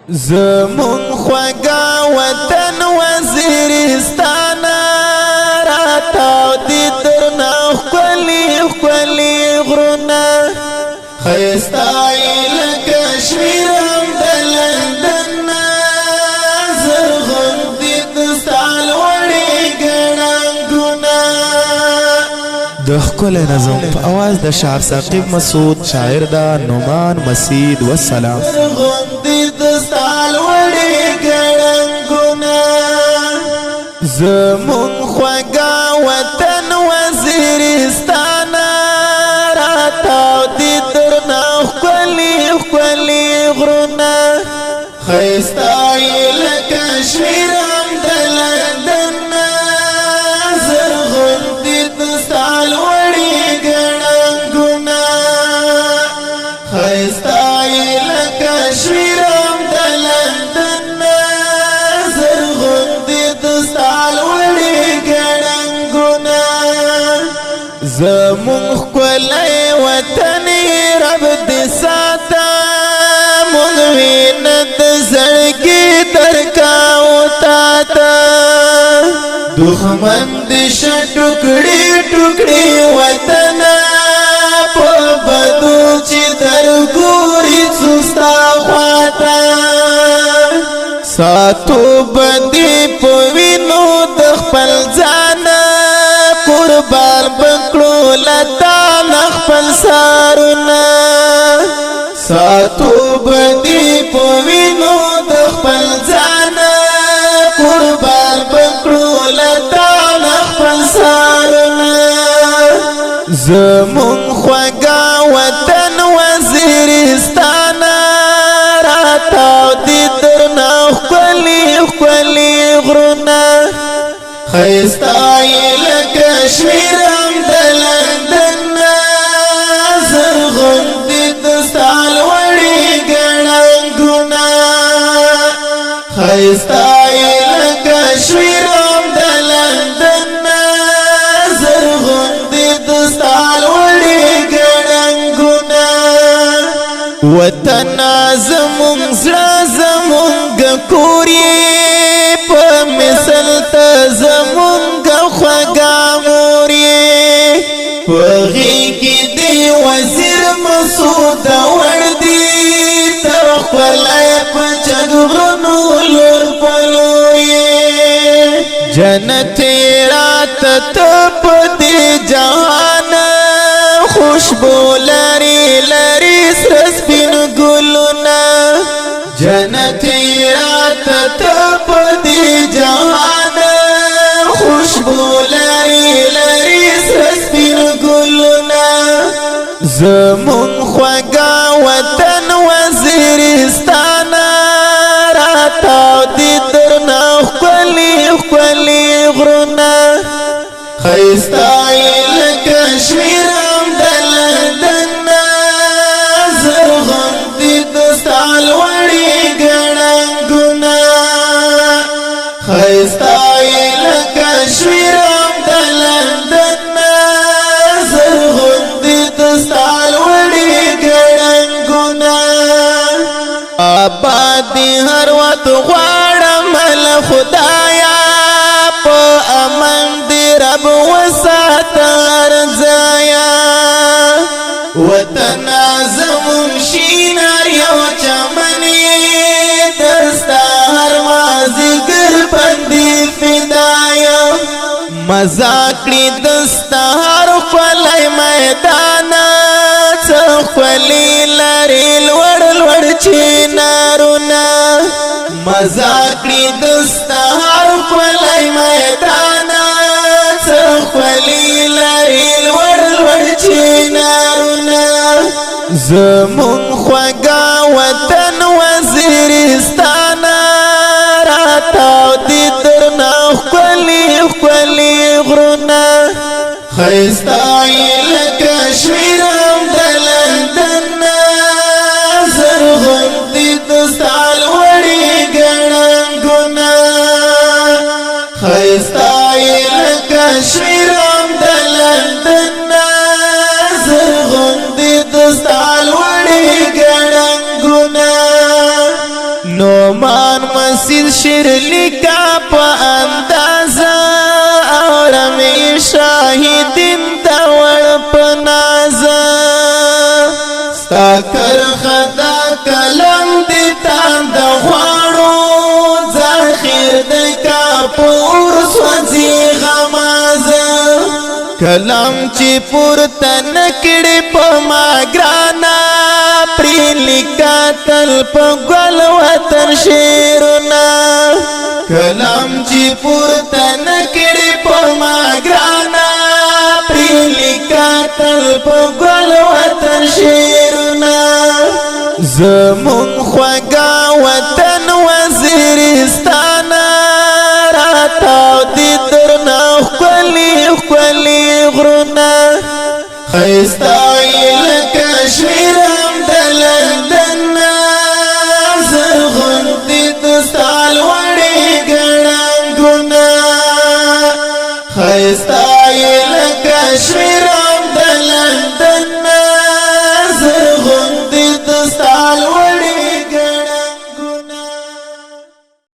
زمون خوگا وطن وزیرستان راتاو دی درنا خلی خلی غرونا خیستای لکشمیرم دلندن زرغن دی دستال وڑی گنانگونا دخکل نظم په आवाज د شاعر ثاقب مسعود شاعر دا نعمان مسید والسلام زرغن دی دستال وڑی گنانگونا زمون خوگا وطن وزیرستان راتاو دی درنا خلی خلی غرونا خیستای لکشمیرم دلندن زرغن دی دستال وڑی گنانگونا خیستای لکشمیرم دلندن زرغن دی دستال وڑی گنانگونا زمون خلی وطنی رب دی ساتا منویند زرگی درکاو تاتا دخمن دش ٹکڑی ٹکڑی وطن پا بدو چی درگوری سستا خواتا ساتو بندی پوینو دخپل جانا قربان بکڑو لتا نخپل سارونا ساتو بندی پوینو دخپل جانا قربان بکڑو لتا نخپل سارونا زمون خوگا وطن وزیرستان راتاو دی درنا خلی خلی غرونا خیستای لکشمیرم دلندن زرغن دی دستال وڑی گنانگونا خیستای لکشمیرم دلندن زرغن دی دستال وڑی گنانگونا وطن زمون زړه زمون کوری په مثل ته زمونږ خوږه مور یې په غېږ کې دی وزیر مسعود وړ دی تر خپله په چغغنو لور په لور یې جنت یې راته ته په دې جهان خوشبو لري لري سره سپین ګلونه جنت یې راته ته په دې جهان خوشبو لري لري سره سپین ګلونه زمون خوږه وطن وزیرستان راتاو دی درنا خلی خلی غرونا خیستای لکشمیرم دلندن زرغن دی دستال وڑی گنانگونا خیستای لکشمیرم دلندن زرغن دی دستال وڑی گنانگونا آبادی هر وقت غواړم له خدایا په امن دی رب وسات هر ځایا وطن زمون شینار یو چمن یې دستا هر مازیګر باندې فدایا مزا کړي دستا هر خپلی میدان څه خپلې لرې لوړ لوړ چینارونه مزا کړي دستا هر خپلی میدان څه خپلې لرې لوړ لوړ چینارونه زمون خوږه وطن وزیرستان راتاو دی درنا خلی خلی غرونا خیستای لکشمیرم دلندن زرغن دی دستال وڑی گنانگونا خیستای لکشمیرم دلندن زرغن دی دستال وڑی گنانگونا نومان مسجد شیرلی کا پا اندازا اورمی شاہدین دوڑ پنازا ستا کر خدا کلم دیتان دخوارو زاخیر دکا پور سوزی غمازا کلم چی پورتا نکڑی پا ما گرانا پریلی کاتل پا گل وطن شیرنا کلم چی پورتا نکڑی پا ما گرانا پریلی کاتل پا گل وطن شیرنا زمون خوگا وطن وزیرستانا راتاو دی درنا خلی غرونا خیستای لکشمیرم دلندن زرغن دی دستال وڑی گرنگونا خیستای لکشمیرم